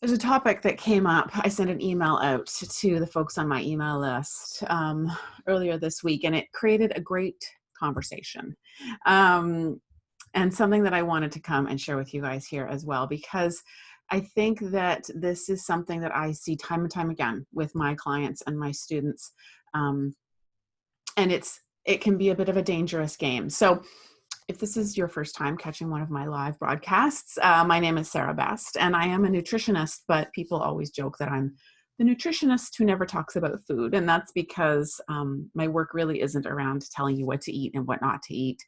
There's a topic that came up. I sent an email out to the folks on my email list earlier this week, and it created a great conversation. And something that I wanted to come and share with you guys here as well, because I think that this is something that I see time and time again with my clients and my students. And it can be a bit of a dangerous game. So if this is your first time catching one of my live broadcasts, my name is Sarah Best, and I am a nutritionist, but people always joke that I'm the nutritionist who never talks about food. And that's because my work really isn't around telling you what to eat and what not to eat.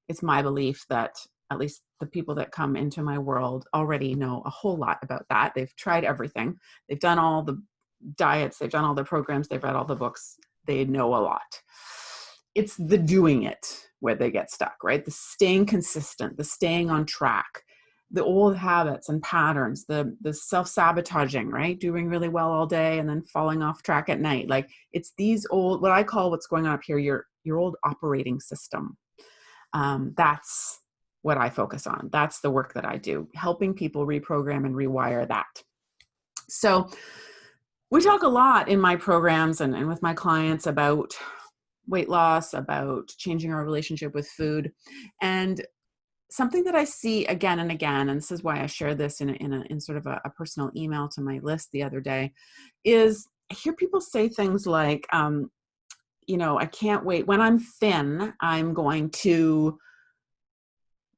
It's my belief that at least the people that come into my world already know a whole lot about that. They've tried everything. They've done all the diets. They've done all the programs. They've read all the books. They know a lot. It's the doing it where they get stuck, right? The staying consistent, the staying on track, the old habits and patterns, the self-sabotaging, right? Doing really well all day and then falling off track at night. Like it's these old, what I call what's going on up here, your old operating system. That's what I focus on. That's the work that I do, helping people reprogram and rewire that. So we talk a lot in my programs and with my clients about weight loss, about changing our relationship with food. And something that I see again and again, and this is why I shared this in sort of a personal email to my list the other day, is I hear people say things like, I can't wait. When I'm thin, I'm going to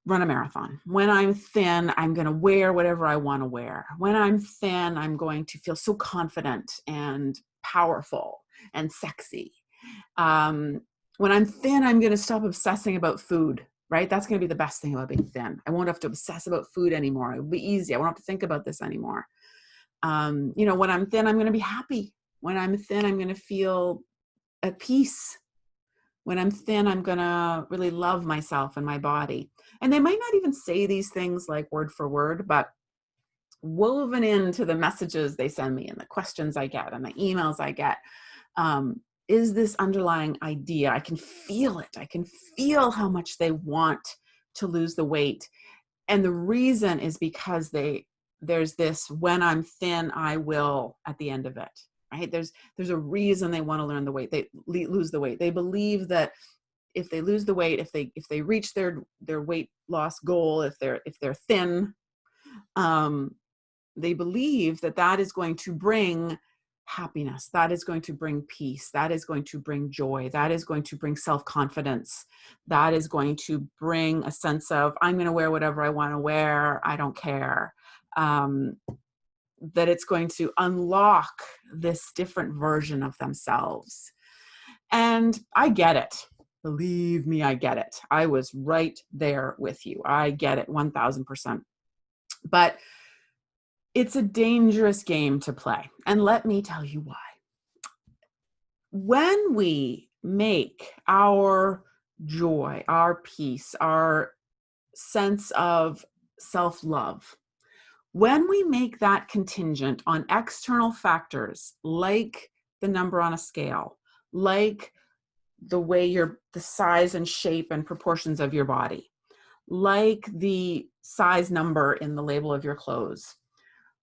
run a marathon. When I'm thin, I'm going to wear whatever I want to wear. When I'm thin, I'm going to feel so confident and powerful and sexy. When I'm thin, I'm going to stop obsessing about food, right? That's going to be the best thing about being thin. I won't have to obsess about food anymore. It'll be easy. I won't have to think about this anymore. When I'm thin, I'm going to be happy. When I'm thin, I'm going to feel at peace. When I'm thin, I'm going to really love myself and my body. And they might not even say these things like word for word, but woven into the messages they send me and the questions I get and the emails I get, is this underlying idea. I can feel it. I can feel how much they want to lose the weight. And the reason is because there's this, when I'm thin, I will at the end of it, right? There's a reason they want to learn the weight. They lose the weight. They believe that if they lose the weight, if they reach their weight loss goal, if they're thin, they believe that is going to bring happiness, that is going to bring peace, that is going to bring joy, that is going to bring self-confidence, that is going to bring a sense of, I'm going to wear whatever I want to wear, I don't care. That it's going to unlock this different version of themselves. And I get it. Believe me, I get it. I was right there with you. I get it 1000%. But it's a dangerous game to play. And let me tell you why. When we make our joy, our peace, our sense of self-love, when we make that contingent on external factors like the number on a scale, like the size and shape and proportions of your body, like the size number in the label of your clothes,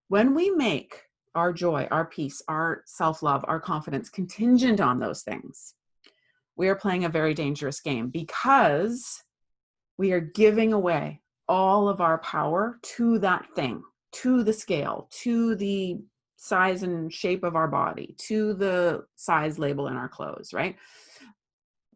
when we make our joy, our peace, our self-love, our confidence contingent on those things, we are playing a very dangerous game because we are giving away all of our power to that thing, to the scale, to the size and shape of our body, to the size label in our clothes, right?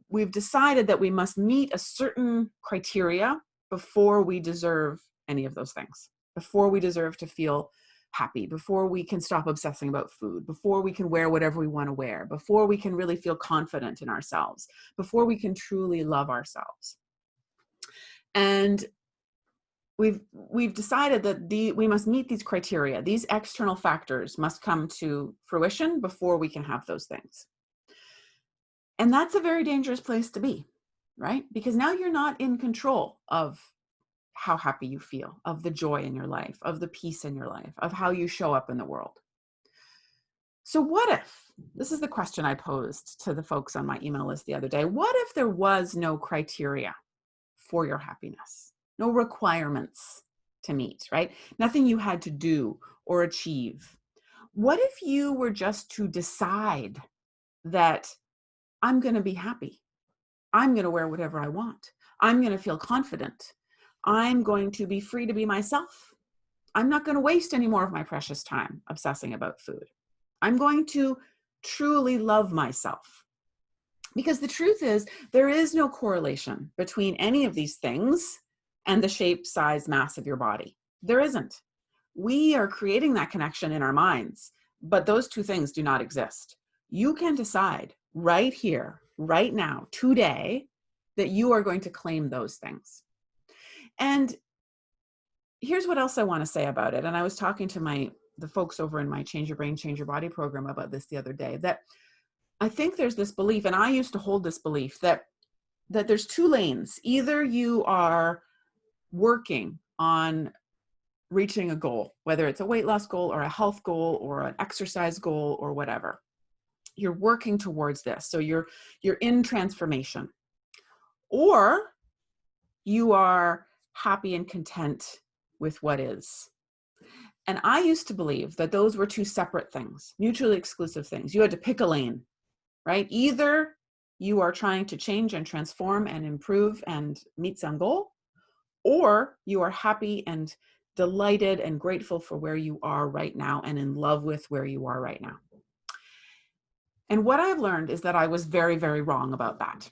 We've decided that we must meet a certain criteria before we deserve any of those things, before we deserve to feel happy, before we can stop obsessing about food, before we can wear whatever we want to wear, before we can really feel confident in ourselves, before we can truly love ourselves. And we've decided that we must meet these criteria. These external factors must come to fruition before we can have those things. And that's a very dangerous place to be, right? Because now you're not in control of how happy you feel, of the joy in your life, of the peace in your life, of how you show up in the world. So what if, this is the question I posed to the folks on my email list the other day, what if there was no criteria for your happiness? No requirements to meet, right? Nothing you had to do or achieve? What if you were just to decide that I'm going to be happy? I'm going to wear whatever I want. I'm going to feel confident. I'm going to be free to be myself. I'm not going to waste any more of my precious time obsessing about food. I'm going to truly love myself. Because the truth is, there is no correlation between any of these things and the shape, size, mass of your body. There isn't. We are creating that connection in our minds, but those two things do not exist. You can decide right here, right now, today, that you are going to claim those things. And here's what else I want to say about it. And I was talking to the folks over in my Change Your Brain, Change Your Body program about this the other day, that I think there's this belief, and I used to hold this belief, that there's two lanes. Either you are working on reaching a goal, whether it's a weight loss goal or a health goal or an exercise goal or whatever. You're working towards this. So you're in transformation. Or you are happy and content with what is. And I used to believe that those were two separate things, mutually exclusive things. You had to pick a lane, right? Either you are trying to change and transform and improve and meet some goal, or you are happy and delighted and grateful for where you are right now and in love with where you are right now. And what I've learned is that I was very, very wrong about that.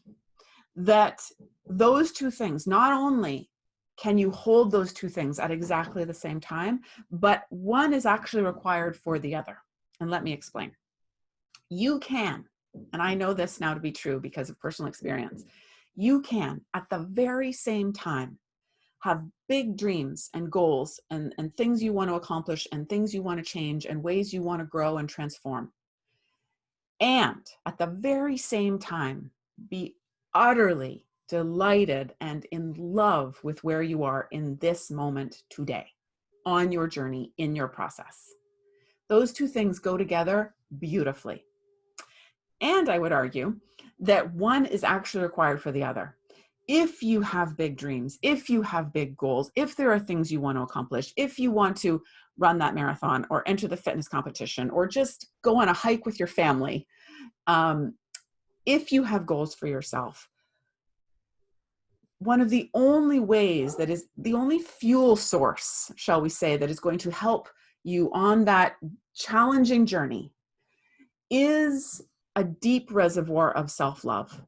That those two things, not only can you hold those two things at exactly the same time, but one is actually required for the other. And let me explain. You can, and I know this now to be true because of personal experience, you can at the very same time have big dreams and goals and things you want to accomplish and things you want to change and ways you want to grow and transform. And at the very same time, be utterly delighted and in love with where you are in this moment today, on your journey, in your process. Those two things go together beautifully. And I would argue that one is actually required for the other. If you have big dreams, if you have big goals, if there are things you want to accomplish, if you want to run that marathon or enter the fitness competition or just go on a hike with your family, if you have goals for yourself, one of the only ways that is the only fuel source, shall we say, that is going to help you on that challenging journey is a deep reservoir of self-love.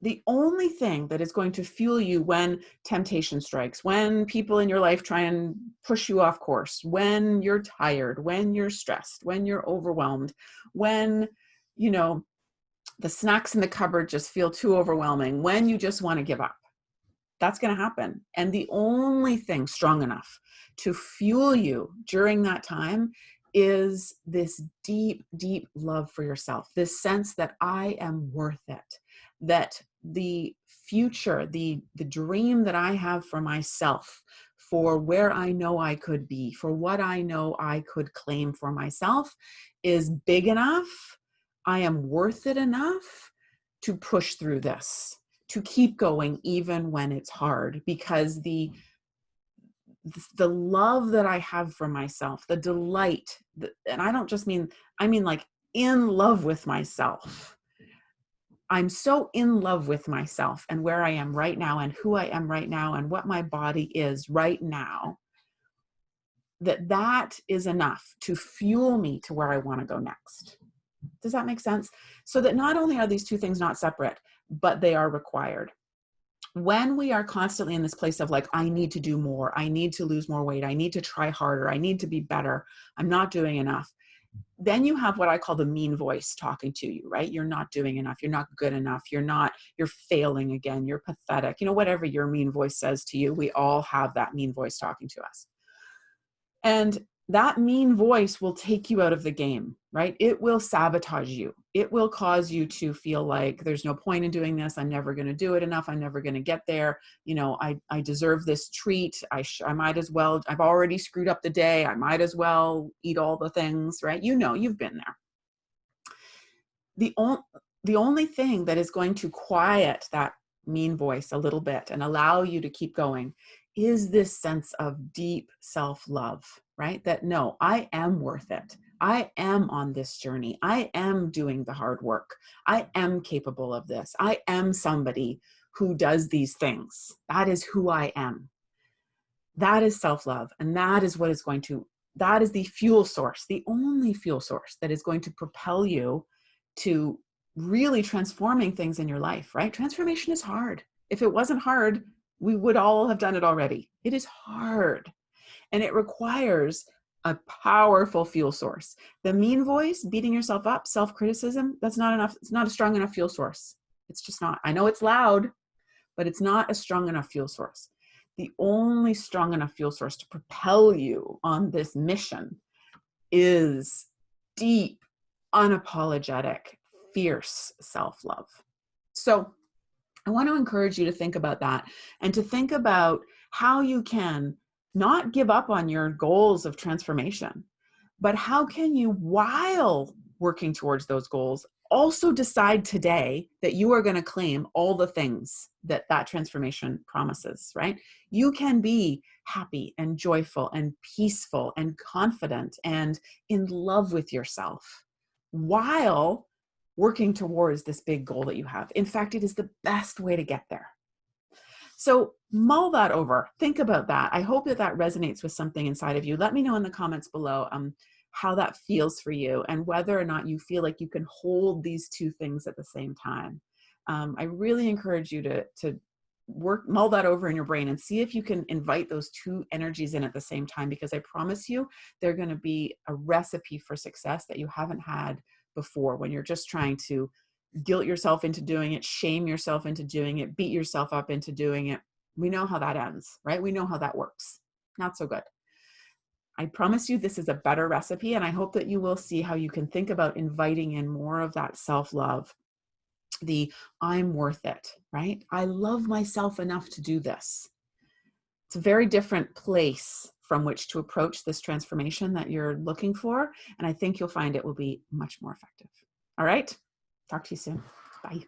The only thing that is going to fuel you when temptation strikes, when people in your life try and push you off course, when you're tired, when you're stressed, when you're overwhelmed, when, the snacks in the cupboard just feel too overwhelming, when you just want to give up. That's going to happen. And the only thing strong enough to fuel you during that time is this deep, deep love for yourself, this sense that I am worth it, that the future, the dream that I have for myself, for where I know I could be, for what I know I could claim for myself is big enough. I am worth it enough to push through this, to keep going even when it's hard, because the love that I have for myself, the delight, and I mean like in love with myself. I'm so in love with myself and where I am right now and who I am right now and what my body is right now, that is enough to fuel me to where I want to go next. Does that make sense? So that not only are these two things not separate, but they are required. When we are constantly in this place of like, I need to do more, I need to lose more weight, I need to try harder, I need to be better, I'm not doing enough, then you have what I call the mean voice talking to you, right? You're not doing enough, you're not good enough, you're failing again, you're pathetic, whatever your mean voice says to you, we all have that mean voice talking to us. And that mean voice will take you out of the game, right? It will sabotage you. It will cause you to feel like there's no point in doing this. I'm never going to do it enough. I'm never going to get there. I deserve this treat. I might as well, I've already screwed up the day. I might as well eat all the things, right? You've been there. The only thing that is going to quiet that mean voice a little bit and allow you to keep going is this sense of deep self-love, right? That no, I am worth it. I am on this journey. I am doing the hard work. I am capable of this. I am somebody who does these things. That is who I am. That is self-love. And that is what is going to, that is the fuel source, the only fuel source that is going to propel you to really transforming things in your life, right? Transformation is hard. If it wasn't hard, we would all have done it already. It is hard, and it requires a powerful fuel source. The mean voice, beating yourself up, self-criticism, that's not enough. It's not a strong enough fuel source. It's just not. I know it's loud, but it's not a strong enough fuel source. The only strong enough fuel source to propel you on this mission is deep, unapologetic, fierce self-love. So I want to encourage you to think about that, and to think about how you can not give up on your goals of transformation, but how can you, while working towards those goals, also decide today that you are going to claim all the things that that transformation promises, right? You can be happy and joyful and peaceful and confident and in love with yourself while working towards this big goal that you have. In fact, it is the best way to get there. So mull that over. Think about that. I hope that that resonates with something inside of you. Let me know in the comments below how that feels for you, and whether or not you feel like you can hold these two things at the same time. I really encourage you to mull that over in your brain and see if you can invite those two energies in at the same time, because I promise you they're going to be a recipe for success that you haven't had before, when you're just trying to guilt yourself into doing it, shame yourself into doing it, beat yourself up into doing it. We know how that ends, right? We know how that works. Not so good. I promise you this is a better recipe, and I hope that you will see how you can think about inviting in more of that self-love, the I'm worth it, right? I love myself enough to do this. It's a very different place from which to approach this transformation that you're looking for, and I think you'll find it will be much more effective. All right, talk to you soon. Bye.